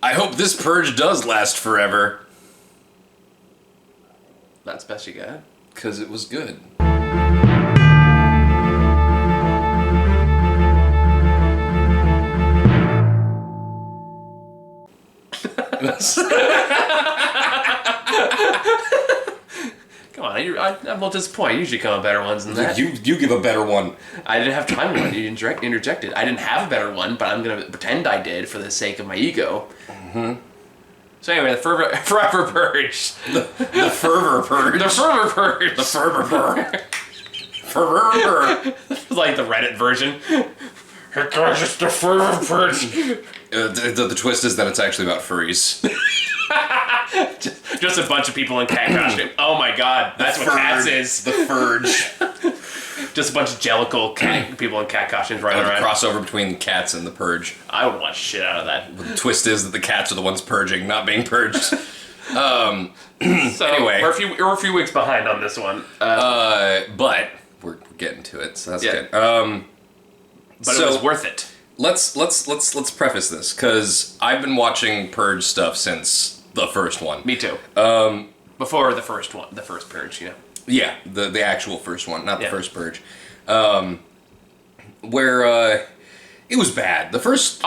I hope this purge does last forever. That's best you got. Because it was good. Come on, I'm a little disappointed. You usually come up with better ones than that. You give a better one. I didn't have time for one. You interjected. I didn't have a better one, but I'm going to pretend I did for the sake of my ego. Mm-hmm. So anyway, the Forever Purge. The Fervor Purge. The Fervor Purge. The Fervor Purge. Fervor Purge. Like the Reddit version. Hey guys, it's the Fervor Purge. The twist is that it's actually about furries. Just a bunch of people in cat costume. Oh my god, that's what Cats is. The Purge. Just a bunch of jellicle people in cat costumes running around. Crossover between the Cats and the Purge. I would watch shit out of that. The twist is that the cats are the ones purging, not being purged. So anyway, we're a few weeks behind on this one. But we're getting to it, so that's good. But it was worth it. Let's preface this because I've been watching Purge stuff since the first one. Me too. Before the first one, the first Purge, you know. Yeah, the actual first one, not the first Purge. Where it was bad. The first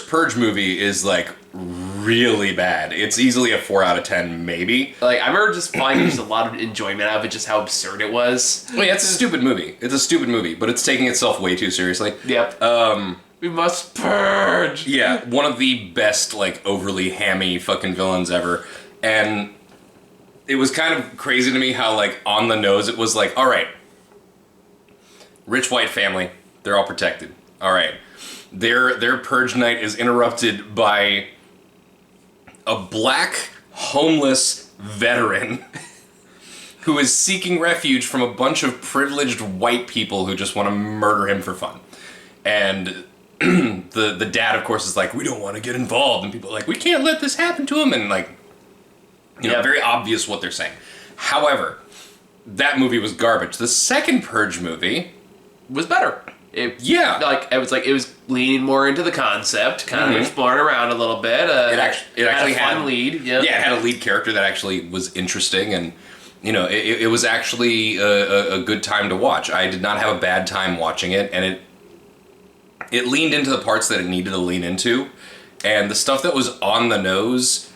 Purge movie is like really bad. It's easily a 4 out of 10, maybe. Like I remember just finding just a lot of enjoyment out of it, just how absurd it was. Well, yeah, it's a stupid movie. It's a stupid movie, but it's taking itself way too seriously. Yep. We must purge. Yeah, one of the best, like, overly hammy fucking villains ever. And it was kind of crazy to me how, like, on the nose it was like, all right, rich white family, they're all protected. All right. Their purge night is interrupted by a black, homeless veteran who is seeking refuge from a bunch of privileged white people who just want to murder him for fun. And the dad, of course, is like, we don't want to get involved. And people are like, we can't let this happen to him. And, like, you know, very obvious what they're saying. However, that movie was garbage. The second Purge movie was better. It was leaning more into the concept, kind of exploring around a little bit. It actually had a fun lead. Yep. Yeah, it had a lead character that actually was interesting, and you know, it was actually a good time to watch. I did not have a bad time watching it, and it leaned into the parts that it needed to lean into, and the stuff that was on the nose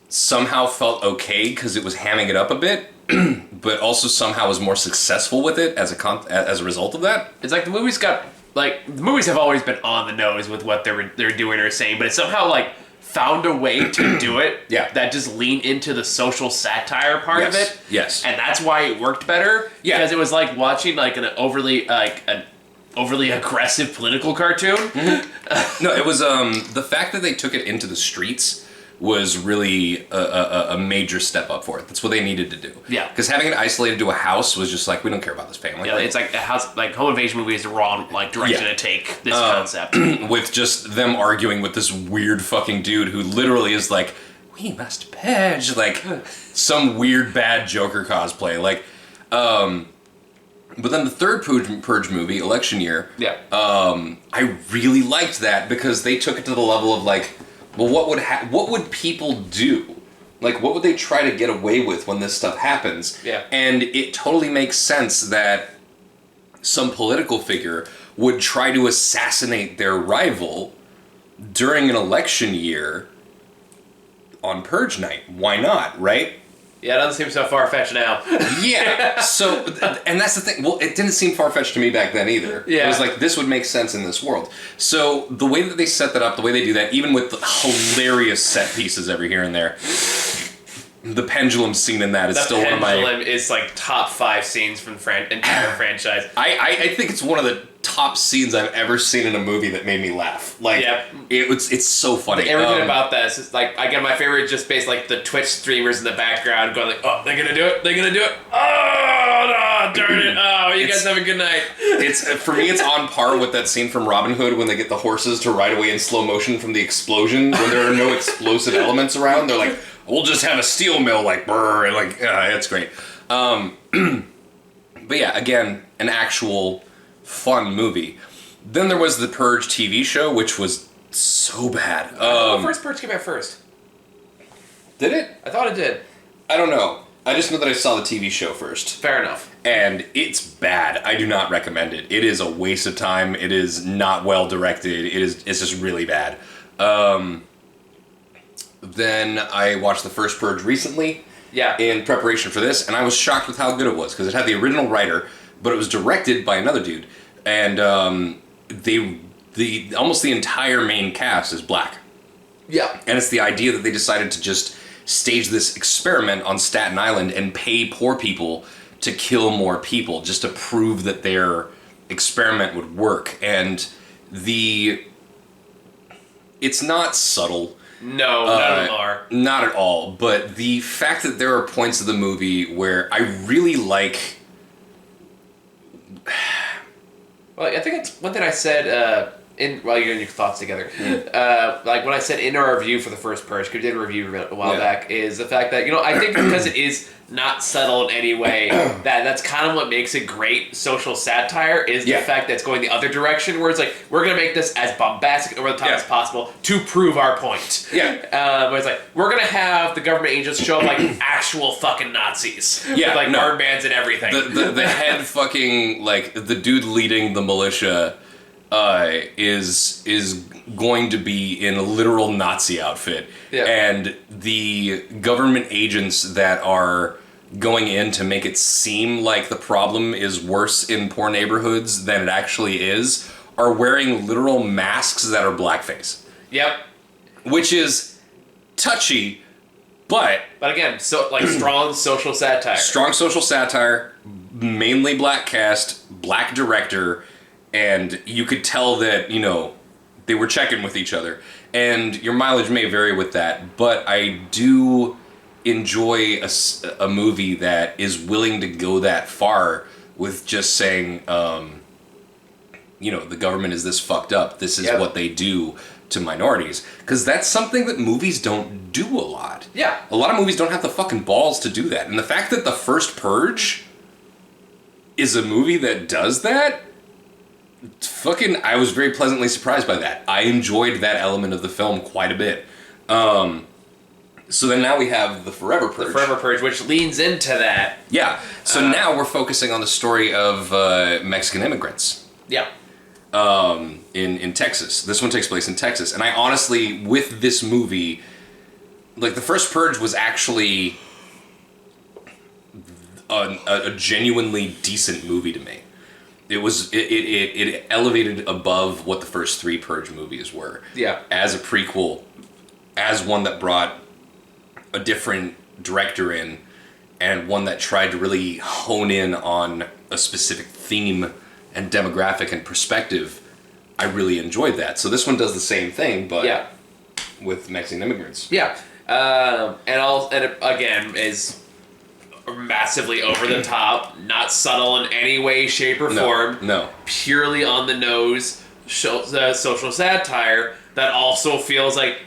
somehow felt okay because it was hamming it up a bit. But also somehow was more successful with it as a result of that. It's like the movies have always been on the nose with what they're doing or saying, but it somehow like found a way to do it. Yeah. That just leaned into the social satire part of it. Yes. And that's why it worked better. Yeah. Because it was like watching like an overly aggressive political cartoon. Mm-hmm. No, it was the fact that they took it into the streets was really a major step up for it. That's what they needed to do. Yeah. Because having it isolated to a house was just like, we don't care about this family. Yeah, it's like a house, like home invasion movie is the wrong like direction to take this concept. With just them arguing with this weird fucking dude who literally is like, we must purge, like some weird bad Joker cosplay. Like, but then the third Purge movie, Election Year, I really liked that because they took it to the level of like, well, what would people do? Like, what would they try to get away with when this stuff happens? Yeah. And it totally makes sense that some political figure would try to assassinate their rival during an election year on Purge night. Why not, right? Yeah, it doesn't seem so far-fetched now. Yeah, so, and that's the thing. Well, it didn't seem far-fetched to me back then either. Yeah. It was like, this would make sense in this world. So, the way that they set that up, the way they do that, even with the hilarious set pieces every here and there, the pendulum scene in that is still one of my... The pendulum is like top 5 scenes from the entire franchise. I think it's one of the top scenes I've ever seen in a movie that made me laugh. Like, it's so funny. Everything about that is just like, again, my favorite just based like the Twitch streamers in the background going like, oh, they're gonna do it, oh, no, darn it, oh, you guys have a good night. For me, it's on par with that scene from Robin Hood when they get the horses to ride away in slow motion from the explosion when there are no explosive elements around. They're like, we'll just have a steel mill, like, brr, and like, it's great. But yeah, again, an actual fun movie. Then there was the Purge TV show, which was So bad. I thought the first Purge came out first. Did it? I thought it did. I don't know. I just know that I saw the TV show first. Fair enough. And it's bad. I do not recommend it. It is a waste of time. It is not well directed. It's just really bad. Then I watched the first Purge recently. Yeah. In preparation for this, and I was shocked with how good it was, because it had the original writer, but it was directed by another dude. And almost the entire main cast is black. Yeah. And it's the idea that they decided to just stage this experiment on Staten Island and pay poor people to kill more people just to prove that their experiment would work. And it's not subtle. No, none of them are. Not at all. But the fact that there are points of the movie where I really like... Well, I think it's one thing I said while you're getting your thoughts together. Like what I said in our review for the first Purge, because we did a review a while back, is the fact that, I think because it is not subtle in any way, that's kind of what makes it great social satire, is the fact that it's going the other direction, where it's like, we're going to make this as bombastic over the top as possible to prove our point. Yeah. Where it's like, we're going to have the government agents show up like actual fucking Nazis. Yeah, with like armbands and everything. The head fucking, like, the dude leading the militia is going to be in a literal Nazi outfit. Yeah. And the government agents that are going in to make it seem like the problem is worse in poor neighborhoods than it actually is are wearing literal masks that are blackface. Yep. Which is touchy, but again, strong social satire. Strong social satire, mainly black cast, black director, and you could tell that, they were checking with each other. And your mileage may vary with that, but I do enjoy a movie that is willing to go that far with just saying, the government is this fucked up. This is what they do to minorities. Because that's something that movies don't do a lot. Yeah. A lot of movies don't have the fucking balls to do that. And the fact that the first Purge is a movie that does that, I was very pleasantly surprised by that. I enjoyed that element of the film quite a bit. So then now we have the Forever Purge. The Forever Purge, which leans into that. Yeah. So now we're focusing on the story of Mexican immigrants. Yeah. In Texas. This one takes place in Texas. And I honestly, with this movie, like, the first Purge was actually a genuinely decent movie to me. It elevated above what the first three Purge movies were. Yeah. As a prequel, as one that brought a different director in, and one that tried to really hone in on a specific theme and demographic and perspective. I really enjoyed that. So this one does the same thing, but with Mexican immigrants. Yeah. And it, again, is massively over the top, not subtle in any way, shape, or form. No. Purely on the nose social satire that also feels like,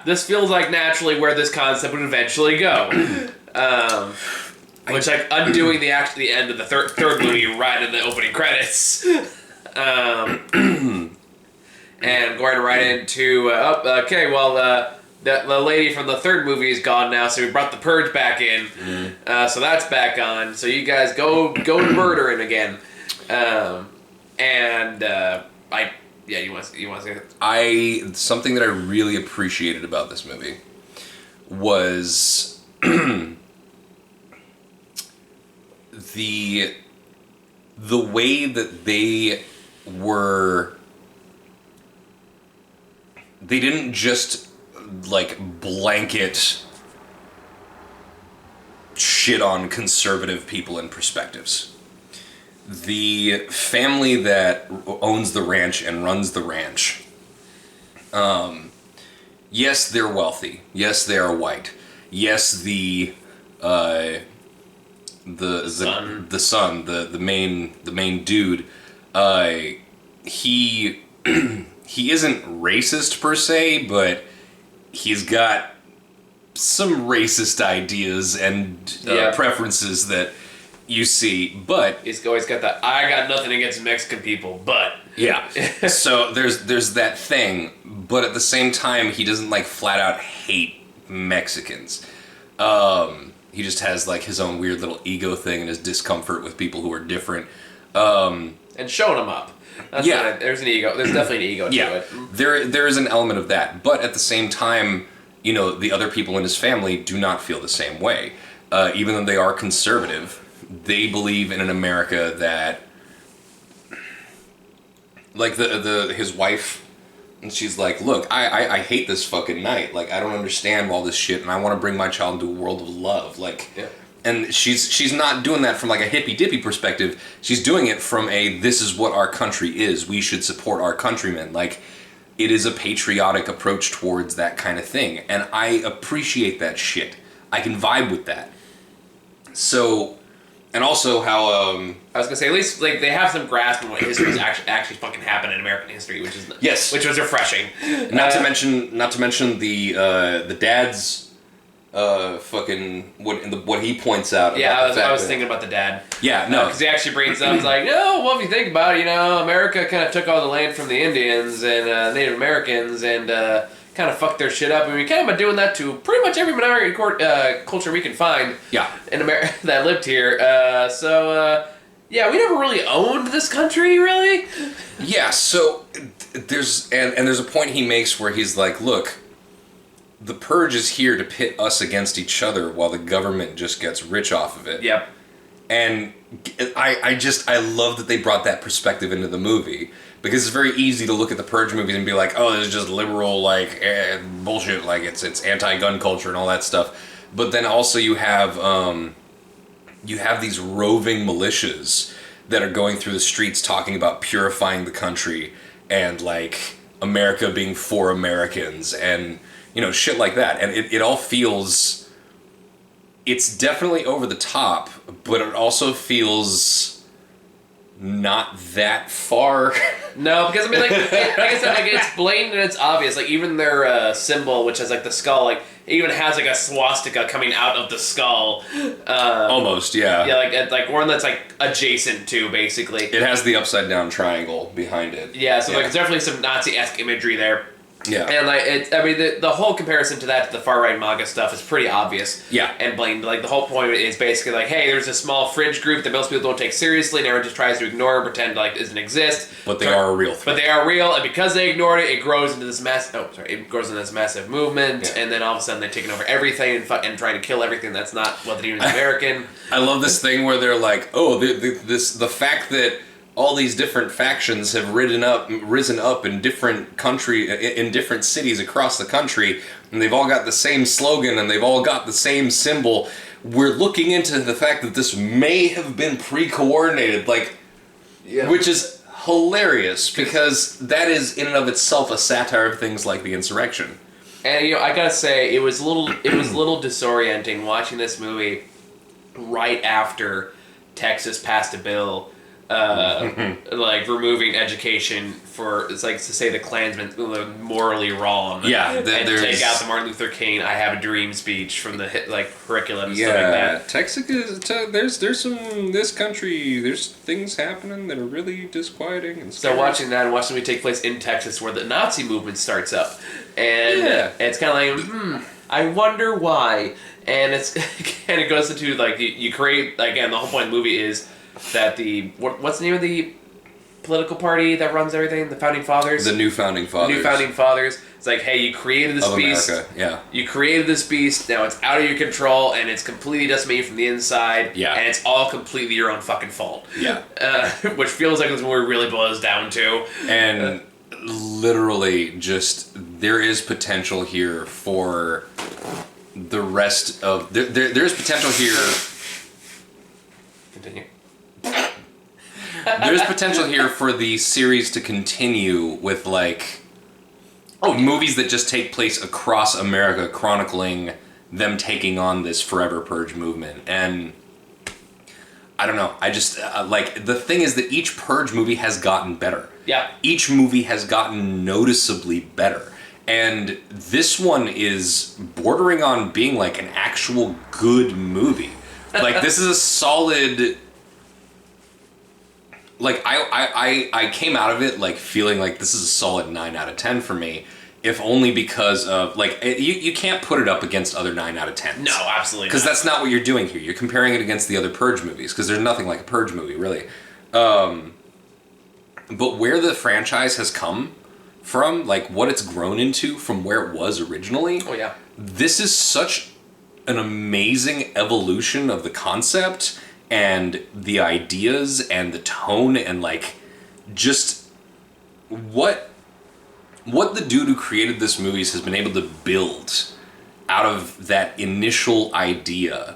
this feels like naturally where this concept would eventually go. Which, like, undoing the end of the third movie right in the opening credits. And going right into, the lady from the third movie is gone now, so we brought the Purge back in. So that's back on. So you guys go to murdering again. You want to say that? Something that I really appreciated about this movie was the way that they didn't just, like, blanket shit on conservative people and perspectives. The family that owns the ranch and runs the ranch, yes, they're wealthy. Yes, they are white. Yes, the son, the main dude, he isn't racist per se, but he's got some racist ideas and preferences that you see, but he's always got that. I got nothing against Mexican people, but yeah. So there's that thing, but at the same time, he doesn't like flat out hate Mexicans. He just has like his own weird little ego thing and his discomfort with people who are different. And showing them up. That's there's an ego. There's definitely an ego to it. There is an element of that, but at the same time, you know, the other people in his family do not feel the same way. Even though they are conservative, they believe in an America that, like his wife, and she's like, look, I hate this fucking night. Like, I don't understand all this shit, and I want to bring my child into a world of love. Like, and she's not doing that from like a hippy dippy perspective. She's doing it from a, this is what our country is. We should support our countrymen. Like, it is a patriotic approach towards that kind of thing, and I appreciate that shit. I can vibe with that. So, and also how I was gonna say, at least like they have some grasp on what history is actually fucking happened in American history, which was refreshing. Not to mention the dad's fucking what he points out. Yeah, I was thinking about the dad. Yeah, no, because he actually brings up, he's like, no, well, if you think about it, you know, America kind of took all the land from the Indians and Native Americans and kind of fucked their shit up, and we kind of been doing that to pretty much every minority culture we can find. Yeah. In America that lived here. Yeah, we never really owned this country, really. Yeah. So there's a point he makes where he's like, look, the Purge is here to pit us against each other while the government just gets rich off of it. Yep. And I love that they brought that perspective into the movie, because it's very easy to look at the Purge movies and be like, oh, this is just liberal, like, bullshit, like it's anti-gun culture and all that stuff. But then also you have these roving militias that are going through the streets talking about purifying the country and like America being for Americans and, you know, shit like that. And it all feels, it's definitely over the top, but it also feels not that far. No, because I mean, like I said, like it's blatant and it's obvious. Like even their symbol, which has like the skull, like it even has like a swastika coming out of the skull. Almost, yeah. Yeah, like one that's like adjacent to, basically. It has the upside down triangle behind it. Yeah, so like it's definitely some Nazi-esque imagery there. Yeah. And like I mean the whole comparison to that to the far right MAGA stuff is pretty obvious. Yeah. And blatant. Like the whole point of it is basically like, hey, there's a small fringe group that most people don't take seriously, and everyone just tries to ignore and pretend like it doesn't exist. But they are a real threat. But they are real, and because they ignored it, it grows into this massive movement, and then all of a sudden they're taking over everything and trying to kill everything that's not what they do as American. I love this thing where they're like, oh, the fact that all these different factions have risen up in different cities across the country, and they've all got the same slogan and they've all got the same symbol. We're looking into the fact that this may have been pre-coordinated, like, which is hilarious because that is in and of itself a satire of things like the insurrection. And you know, I gotta say, it was a little disorienting watching this movie right after Texas passed a bill. Like removing education for, it's like to say the Klansmen morally wrong. Yeah, and take out the Martin Luther King "I Have a Dream" speech from the curriculum and stuff like that. Texas is there's some this country. There's things happening that are really disquieting. And so watching that and watching it take place in Texas, where the Nazi movement starts up, and it's kind of like, I wonder why. And it goes into like you create, again, the whole point of the movie is that what's the name of the political party that runs everything? The Founding Fathers? The New Founding Fathers. The New Founding Fathers. It's like, hey, you created this beast. America, yeah. You created this beast, now it's out of your control, and it's completely decimated from the inside. Yeah. And it's all completely your own fucking fault. Yeah. Which feels like it's what it really boils down to. And literally just, there is potential here for the rest of... There's potential here... Continue. There's potential here for the series to continue with, like, movies that just take place across America chronicling them taking on this forever Purge movement. And I don't know. I just, like, the thing is that each Purge movie has gotten better. Yeah. Each movie has gotten noticeably better. And this one is bordering on being, like, an actual good movie. Like, this is a solid... Like, I came out of it, like, feeling like this is a solid 9 out of 10 for me, if only because of, like, you can't put it up against other 9 out of 10s. No, absolutely not. Because that's not what you're doing here. You're comparing it against the other Purge movies, because there's nothing like a Purge movie, really. But where the franchise has come from, like, what it's grown into from where it was originally... Oh, yeah. This is such an amazing evolution of the concept and the ideas and the tone and, like, just what the dude who created this movies has been able to build out of that initial idea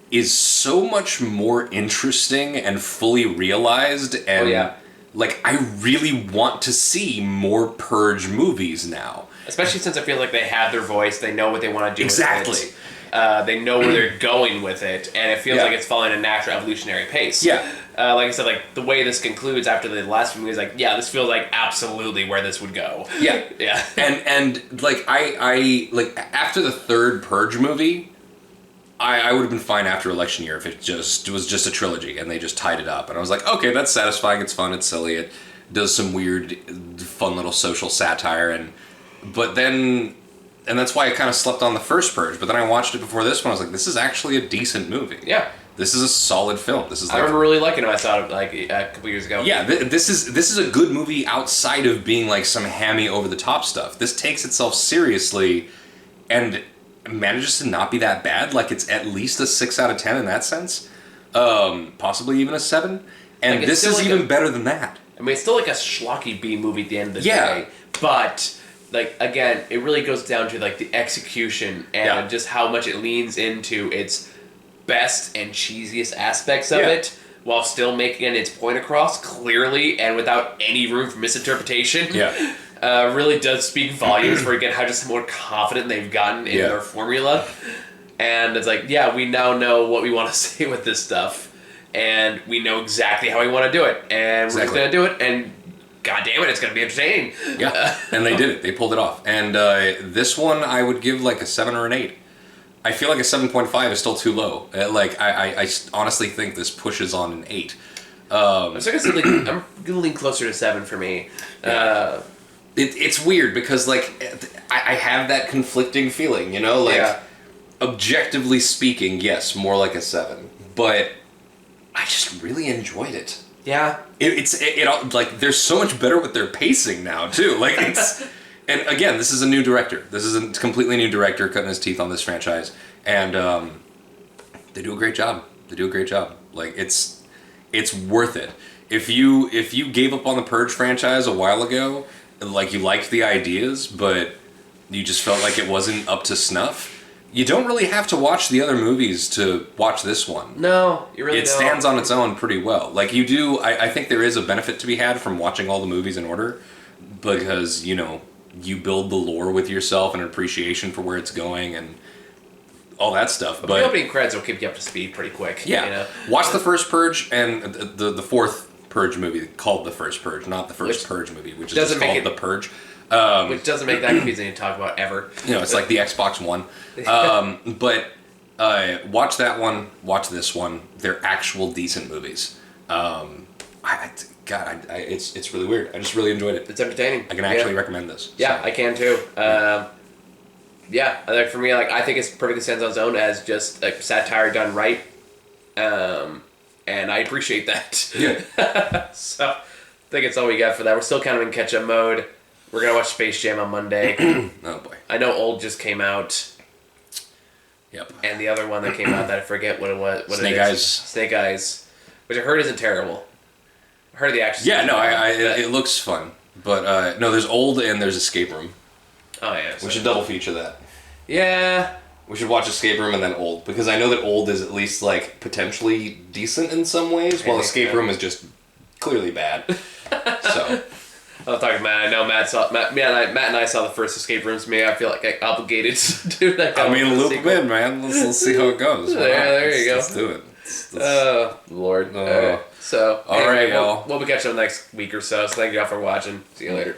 is so much more interesting and fully realized. And, oh, yeah. like, I really want to see more Purge movies now. Especially since I feel like they have their voice, they know what they want to do Exactly. with it. They know where they're going with it, and it feels like it's following a natural evolutionary pace. Yeah. Like I said, like, the way this concludes after the last movie is like, yeah, this feels like absolutely where this would go. Yeah. Yeah. And like, I like, after the third Purge movie, I would have been fine after Election Year if it was just a trilogy and they just tied it up. And I was like, okay, that's satisfying, it's fun, it's silly, it does some weird, fun little social satire, but then... And that's why I kind of slept on the first Purge. But then I watched it before this one. I was like, this is actually a decent movie. Yeah. This is a solid film. This is. I remember really liking it. I saw it like a couple years ago. Yeah, this is a good movie outside of being like some hammy over the top stuff. This takes itself seriously, and manages to not be that bad. Like, it's at least a 6 out of 10 in that sense, possibly even a 7. And like, this is like even better than that. I mean, it's still like a schlocky B movie at the end of the day, but. Like, again, it really goes down to, like, the execution and just how much it leans into its best and cheesiest aspects of it, while still making its point across clearly and without any room for misinterpretation. Yeah. Really does speak volumes for, again, how just more confident they've gotten in their formula. And it's like, yeah, we now know what we want to say with this stuff, and we know exactly how we want to do it, and we're just going to do it, and... God damn it, it's going to be entertaining. Yeah, and they did it. They pulled it off. And this one, I would give like a 7 or an 8. I feel like a 7.5 is still too low. Like, I honestly think this pushes on an 8. I'm going to lean closer to 7 for me. It's weird because, like, I have that conflicting feeling, you know? Like, objectively speaking, yes, more like a 7. But I just really enjoyed it. Yeah. It like, they're so much better with their pacing now, too. Like, it's... And again, this is a new director. This is a completely new director cutting his teeth on this franchise. And they do a great job. Like, it's worth it. If you gave up on the Purge franchise a while ago, like, you liked the ideas, but you just felt like it wasn't up to snuff, you don't really have to watch the other movies to watch this one. No, you really don't. It stands on its own pretty well. Like, you do... I think there is a benefit to be had from watching all the movies in order, because, you know, you build the lore with yourself and an appreciation for where it's going and all that stuff. But the opening credits will keep you up to speed pretty quick. Yeah. You know? Watch the first Purge and the fourth Purge movie, called The First Purge, not the first Purge movie, which is just called The Purge. Which doesn't make that confusing to talk about ever. You know, it's like the Xbox One. But watch that one, watch this one. They're actual decent movies. It's really weird. I just really enjoyed it. It's entertaining. I can actually recommend this. Yeah, I can too. Like, for me, like, I think it's perfectly stands on its own as just like satire done right. And I appreciate that. Yeah. So I think it's all we got for that. We're still kind of in catch-up mode. We're going to watch Space Jam on Monday. Oh, boy. I know Old just came out. Yep. And the other one that came out that I forget what it was. Snake Eyes. Snake Eyes. Which I heard isn't terrible. I heard the action. Yeah, no, it looks fun. But, no, there's Old and there's Escape Room. Oh, yeah. We should double feature that. Yeah. We should watch Escape Room and then Old. Because I know that Old is at least, like, potentially decent in some ways, while Escape Room is just clearly bad. So... I'll talk to Matt. I know Matt and I saw the first Escape Rooms. Me, I feel like I'm obligated to do that. I mean, loop them in, man. Let's see how it goes. There you go. Let's do it. Oh, Lord. All right, So, all right, y'all. We'll be catching up next week or so. So thank you all for watching. See you later.